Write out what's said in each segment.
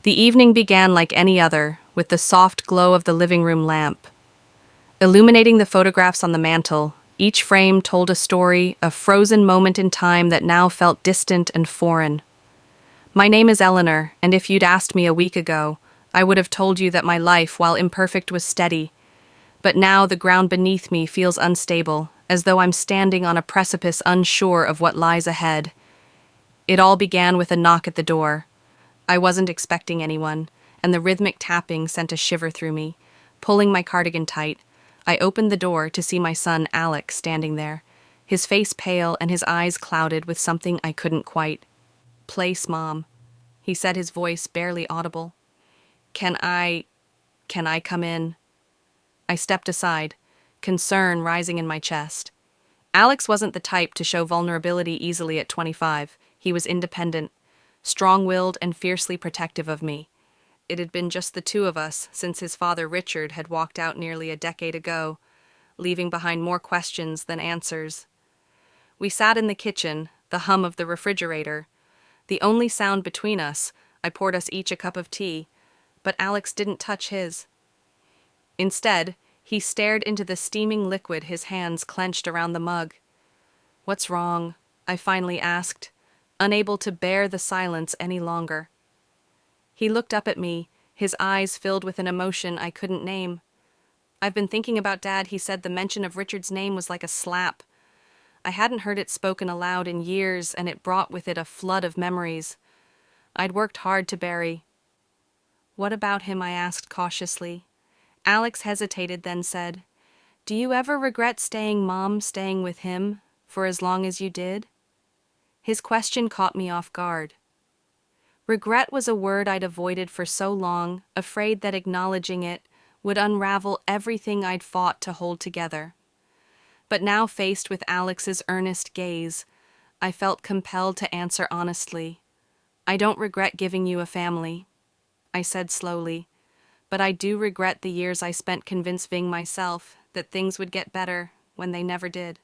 The evening began like any other, with the soft glow of the living room lamp. Illuminating the photographs on the mantel, each frame told a story, a frozen moment in time that now felt distant and foreign. My name is Eleanor, and if you'd asked me a week ago, I would have told you that my life, while imperfect, was steady. But now the ground beneath me feels unstable, as though I'm standing on a precipice unsure of what lies ahead. It all began with a knock at the door. I wasn't expecting anyone, and the rhythmic tapping sent a shiver through me. Pulling my cardigan tight, I opened the door to see my son Alex standing there, his face pale and his eyes clouded with something I couldn't quite place, Mom. He said, his voice barely audible. Can I come in? I stepped aside, concern rising in my chest. Alex wasn't the type to show vulnerability easily at 25. He was independent, strong-willed and fiercely protective of me. It had been just the two of us since his father Richard had walked out nearly a decade ago, leaving behind more questions than answers. We sat in the kitchen, the hum of the refrigerator. The only sound between us. I poured us each a cup of tea, but Alex didn't touch his. Instead, he stared into the steaming liquid, his hands clenched around the mug. "What's wrong?" I finally asked, unable to bear the silence any longer. He looked up at me, his eyes filled with an emotion I couldn't name. "I've been thinking about Dad," he said. The mention of Richard's name was like a slap. I hadn't heard it spoken aloud in years, and it brought with it a flood of memories I'd worked hard to bury. "What about him?" I asked cautiously. Alex hesitated, then said, "Do you ever regret staying with him for as long as you did?" His question caught me off guard. Regret was a word I'd avoided for so long, afraid that acknowledging it would unravel everything I'd fought to hold together. But now, faced with Alex's earnest gaze, I felt compelled to answer honestly. "I don't regret giving you a family," I said slowly, "but I do regret the years I spent convincing myself that things would get better when they never did."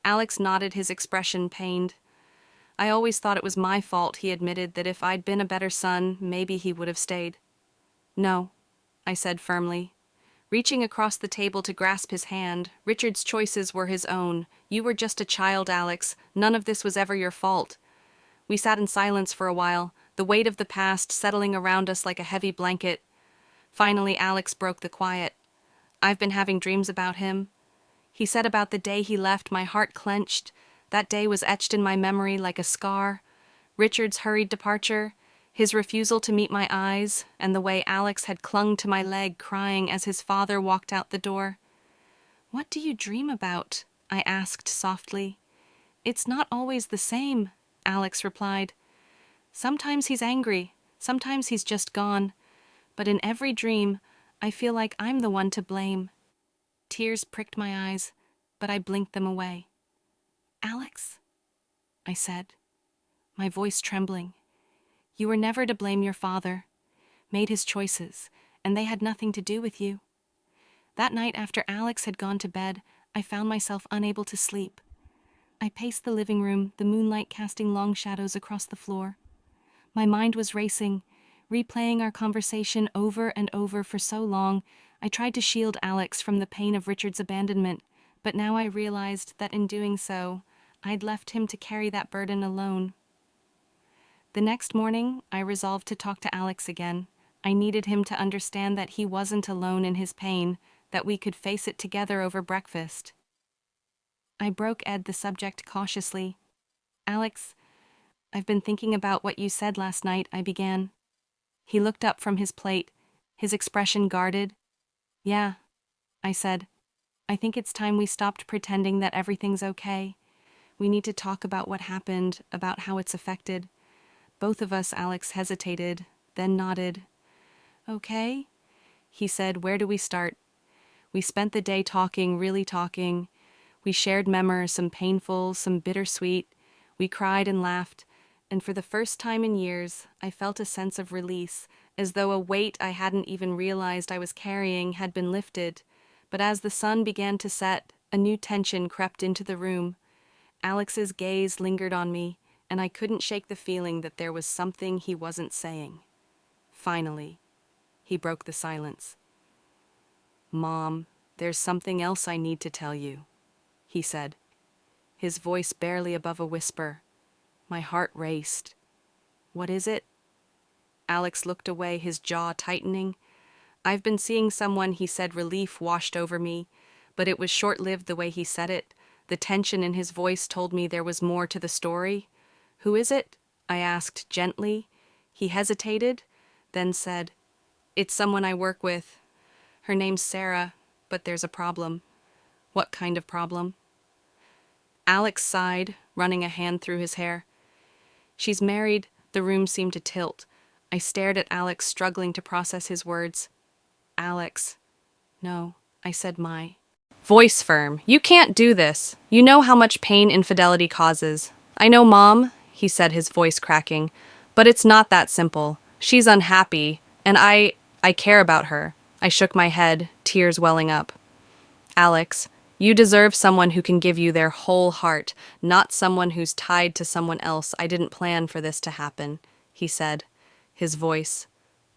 Alex nodded, his expression pained. "I always thought it was my fault," he admitted, "that if I'd been a better son, maybe he would have stayed." "No," I said firmly. Reaching across the table to grasp his hand, "Richard's choices were his own. You were just a child, Alex. None of this was ever your fault." We sat in silence for a while, the weight of the past settling around us like a heavy blanket. Finally, Alex broke the quiet. "I've been having dreams about him." He said about the day he left. My heart clenched. That day was etched in my memory like a scar. Richard's hurried departure, his refusal to meet my eyes, and the way Alex had clung to my leg, crying as his father walked out the door. "What do you dream about?" I asked softly. "It's not always the same," Alex replied. "Sometimes he's angry, sometimes he's just gone. But in every dream, I feel like I'm the one to blame." Tears pricked my eyes, but I blinked them away. "Alex," I said, my voice trembling, "you were never to blame. Your father made his choices, and they had nothing to do with you." That night, after Alex had gone to bed, I found myself unable to sleep. I paced the living room, the moonlight casting long shadows across the floor. My mind was racing, replaying our conversation over and over for so long. I tried to shield Alex from the pain of Richard's abandonment, but now I realized that in doing so, I'd left him to carry that burden alone. The next morning, I resolved to talk to Alex again. I needed him to understand that he wasn't alone in his pain, that we could face it together over breakfast. I broke the subject cautiously. "Alex, I've been thinking about what you said last night," I began. He looked up from his plate, his expression guarded. "Yeah," I said. "I think it's time we stopped pretending that everything's okay. We need to talk about what happened, about how it's affected." Both of us, Alex hesitated, then nodded. "Okay," he said. "Where do we start?" We spent the day talking, really talking. We shared memories, some painful, some bittersweet. We cried and laughed, and for the first time in years, I felt a sense of release, as though a weight I hadn't even realized I was carrying had been lifted. But as the sun began to set, a new tension crept into the room. Alex's gaze lingered on me, and I couldn't shake the feeling that there was something he wasn't saying. Finally, he broke the silence. "Mom, there's something else I need to tell you," he said, his voice barely above a whisper. My heart raced. "What is it?" Alex looked away, his jaw tightening. "I've been seeing someone," he said, relief washed over me, but it was short-lived the way he said it. The tension in his voice told me there was more to the story. "Who is it?" I asked gently. He hesitated, then said, "It's someone I work with. Her name's Sarah, but there's a problem." "What kind of problem?" Alex sighed, running a hand through his hair. "She's married." The room seemed to tilt. I stared at Alex, struggling to process his words. "Alex." "No," I said, my voice firm. "You can't do this. You know how much pain infidelity causes." "I know, Mom," he said, his voice cracking, "but it's not that simple. She's unhappy, and I care about her." I shook my head, tears welling up. "Alex, you deserve someone who can give you their whole heart, not someone who's tied to someone else. I didn't plan for this to happen," he said, his voice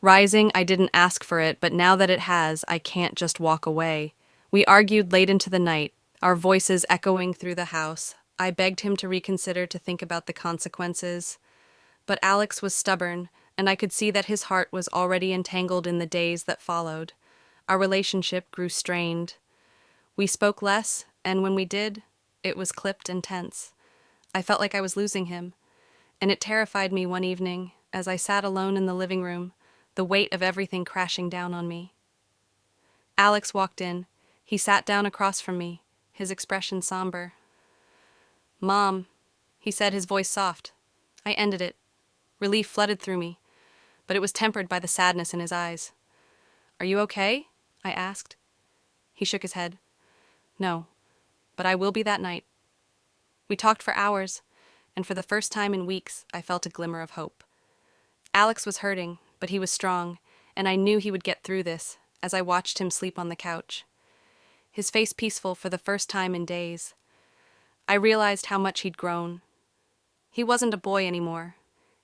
rising. "I didn't ask for it, but now that it has, I can't just walk away." We argued late into the night, our voices echoing through the house. I begged him to reconsider, to think about the consequences. But Alex was stubborn, and I could see that his heart was already entangled in the days that followed. Our relationship grew strained. We spoke less, and when we did, it was clipped and tense. I felt like I was losing him, and it terrified me one evening as I sat alone in the living room, the weight of everything crashing down on me. Alex walked in. He sat down across from me, his expression somber. "Mom," he said, his voice soft. I ended it. Relief flooded through me, but it was tempered by the sadness in his eyes. "Are you okay?" I asked. He shook his head. "No, but I will be that night." We talked for hours, and for the first time in weeks, I felt a glimmer of hope. Alex was hurting, but he was strong, and I knew he would get through this as I watched him sleep on the couch, his face peaceful for the first time in days. I realized how much he'd grown. He wasn't a boy anymore.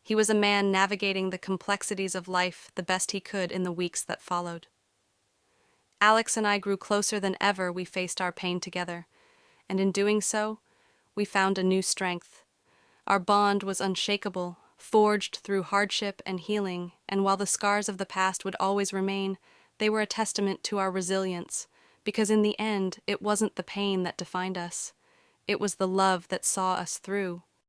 He was a man navigating the complexities of life the best he could in the weeks that followed. Alex and I grew closer than ever. We faced our pain together, and in doing so, we found a new strength. Our bond was unshakable, forged through hardship and healing, and while the scars of the past would always remain, they were a testament to our resilience, because in the end, it wasn't the pain that defined us. It was the love that saw us through.